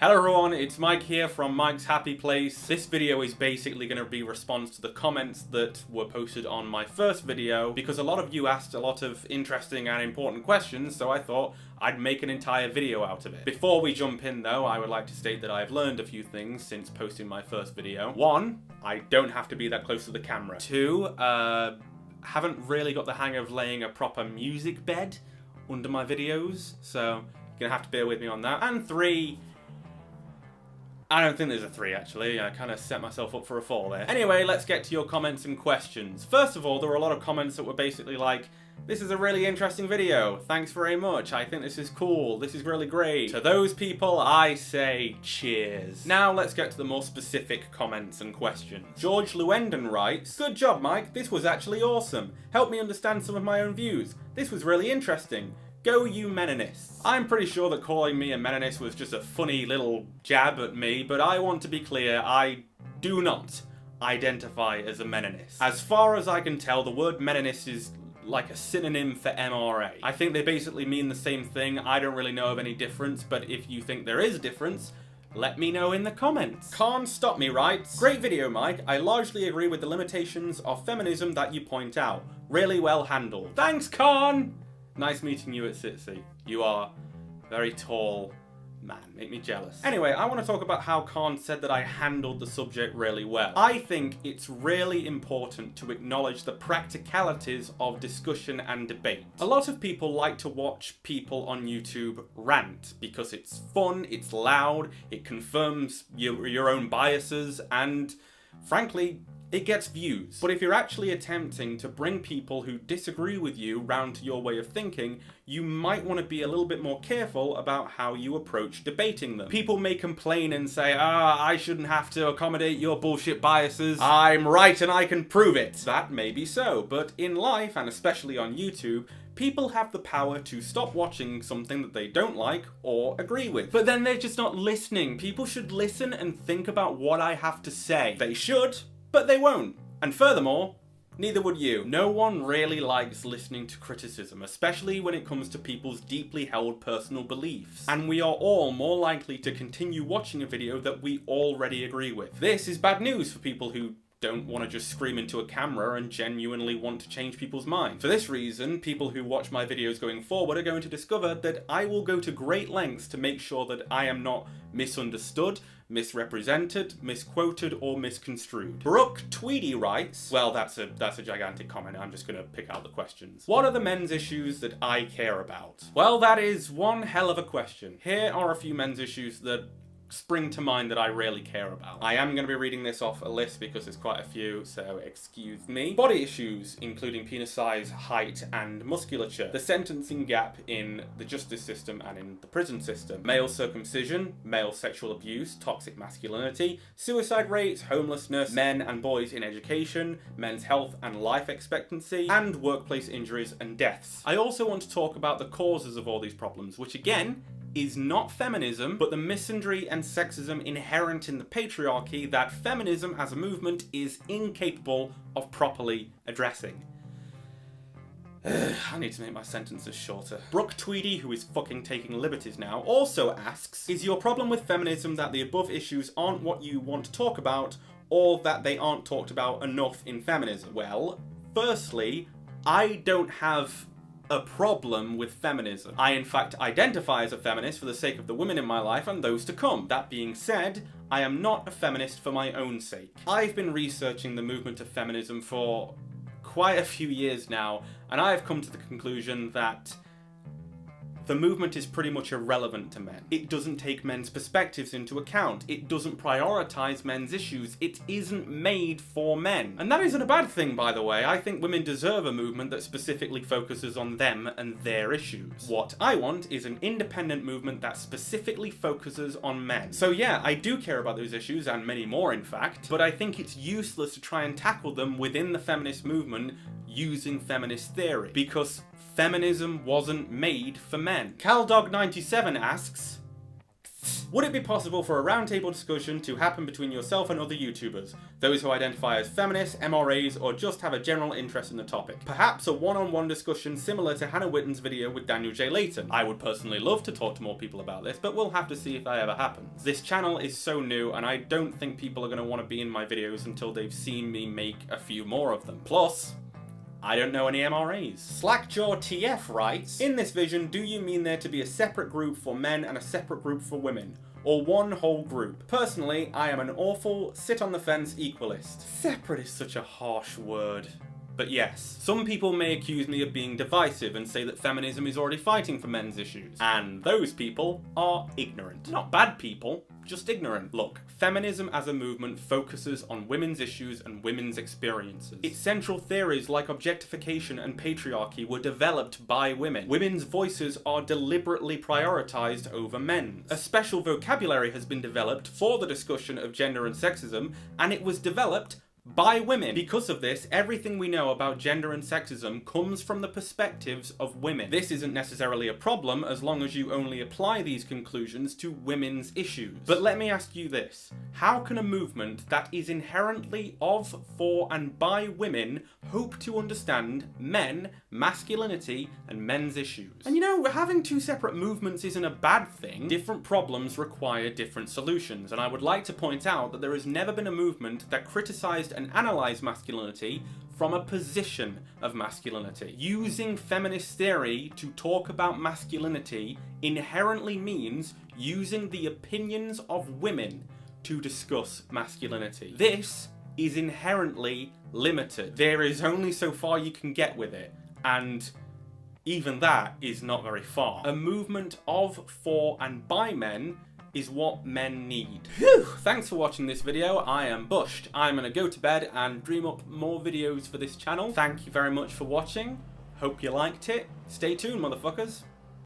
Hello everyone, it's Mike here from MikesHappyPlace. This video is basically going to be a response to the comments that were posted on my first video because a lot of you asked a lot of interesting and important questions, so I thought I'd make an entire video out of it. Before we jump in though, I would like to state that I've learned a few things since posting my first video. 1, I don't have to be that close to the camera. 2, haven't really got the hang of laying a proper music bed under my videos, so you're gonna have to bear with me on that. And 3, I don't think there's a 3 actually, I kind of set myself up for a fall there. Anyway, let's get to your comments and questions. First of all, there were a lot of comments that were basically like, this is a really interesting video, thanks very much, I think this is cool, this is really great. To those people, I say cheers. Now let's get to the more specific comments and questions. George Lewenden writes, good job Mike, this was actually awesome. Helped me understand some of my own views. This was really interesting. Go you Menonists. I'm pretty sure that calling me a Menonist was just a funny little jab at me, but I want to be clear, I do not identify as a Menonist. As far as I can tell, the word Menonist is like a synonym for MRA. I think they basically mean the same thing. I don't really know of any difference, but if you think there is a difference, let me know in the comments. Can't Stop Me writes, great video Mike, I largely agree with the limitations of feminism that you point out. Really well handled. Thanks Khan! Nice meeting you at Sitsi. You are a very tall man. Make me jealous. Anyway, I want to talk about how Khan said that I handled the subject really well. I think it's really important to acknowledge the practicalities of discussion and debate. A lot of people like to watch people on YouTube rant because it's fun, it's loud, it confirms your own biases, and frankly, it gets views. But if you're actually attempting to bring people who disagree with you round to your way of thinking, you might want to be a little bit more careful about how you approach debating them. People may complain and say, I shouldn't have to accommodate your bullshit biases. I'm right and I can prove it. That may be so, but in life, and especially on YouTube, people have the power to stop watching something that they don't like or agree with. But then they're just not listening. People should listen and think about what I have to say. They should, but they won't. And furthermore, neither would you. No one really likes listening to criticism, especially when it comes to people's deeply held personal beliefs. And we are all more likely to continue watching a video that we already agree with. This is bad news for people who don't want to just scream into a camera and genuinely want to change people's minds. For this reason, people who watch my videos going forward are going to discover that I will go to great lengths to make sure that I am not misunderstood, misrepresented, misquoted, or misconstrued. Brooke Tweedy writes, well, that's a gigantic comment, I'm just gonna pick out the questions. What are the men's issues that I care about? Well, that is one hell of a question. Here are a few men's issues that spring to mind that I really care about. I am going to be reading this off a list because there's quite a few, so excuse me. Body issues, including penis size, height, and musculature. The sentencing gap in the justice system and in the prison system. Male circumcision, male sexual abuse, toxic masculinity, suicide rates, homelessness, men and boys in education, men's health and life expectancy, and workplace injuries and deaths. I also want to talk about the causes of all these problems, which again, is not feminism, but the misandry and sexism inherent in the patriarchy that feminism as a movement is incapable of properly addressing. I need to make my sentences shorter. Brooke Tweedy, who is fucking taking liberties now, also asks, is your problem with feminism that the above issues aren't what you want to talk about, or that they aren't talked about enough in feminism? Well, firstly, I don't have a problem with feminism. I in fact identify as a feminist for the sake of the women in my life and those to come. That being said, I am not a feminist for my own sake. I've been researching the movement of feminism for quite a few years now, and I have come to the conclusion that the movement is pretty much irrelevant to men. It doesn't take men's perspectives into account. It doesn't prioritize men's issues. It isn't made for men. And that isn't a bad thing, by the way. I think women deserve a movement that specifically focuses on them and their issues. What I want is an independent movement that specifically focuses on men. So yeah, I do care about those issues, and many more in fact, but I think it's useless to try and tackle them within the feminist movement using feminist theory, because feminism wasn't made for men. CalDog97 asks, Would it be possible for a roundtable discussion to happen between yourself and other YouTubers, those who identify as feminists, MRAs, or just have a general interest in the topic? Perhaps a one-on-one discussion similar to Hannah Witton's video with Daniel J. Layton. I would personally love to talk to more people about this, but we'll have to see if that ever happens. This channel is so new, and I don't think people are going to want to be in my videos until they've seen me make a few more of them. Plus, I don't know any MRAs. Slackjaw TF writes, in this vision, do you mean there to be a separate group for men and a separate group for women? Or one whole group? Personally, I am an awful, sit-on-the-fence equalist. Separate is such a harsh word. But yes, some people may accuse me of being divisive and say that feminism is already fighting for men's issues. And those people are ignorant. Not bad people, just ignorant. Look, feminism as a movement focuses on women's issues and women's experiences. Its central theories like objectification and patriarchy were developed by women. Women's voices are deliberately prioritized over men's. A special vocabulary has been developed for the discussion of gender and sexism, and it was developed by women. Because of this, everything we know about gender and sexism comes from the perspectives of women. This isn't necessarily a problem as long as you only apply these conclusions to women's issues. But let me ask you this. How can a movement that is inherently of, for, and by women hope to understand men, masculinity, and men's issues? And you know, having two separate movements isn't a bad thing. Different problems require different solutions, and I would like to point out that there has never been a movement that criticized and analyze masculinity from a position of masculinity. Using feminist theory to talk about masculinity inherently means using the opinions of women to discuss masculinity. This is inherently limited. There is only so far you can get with it, and even that is not very far. A movement of, for, and by men is what men need. Whew! Thanks for watching this video. I am bushed. I'm gonna go to bed and dream up more videos for this channel. Thank you very much for watching. Hope you liked it. Stay tuned, motherfuckers.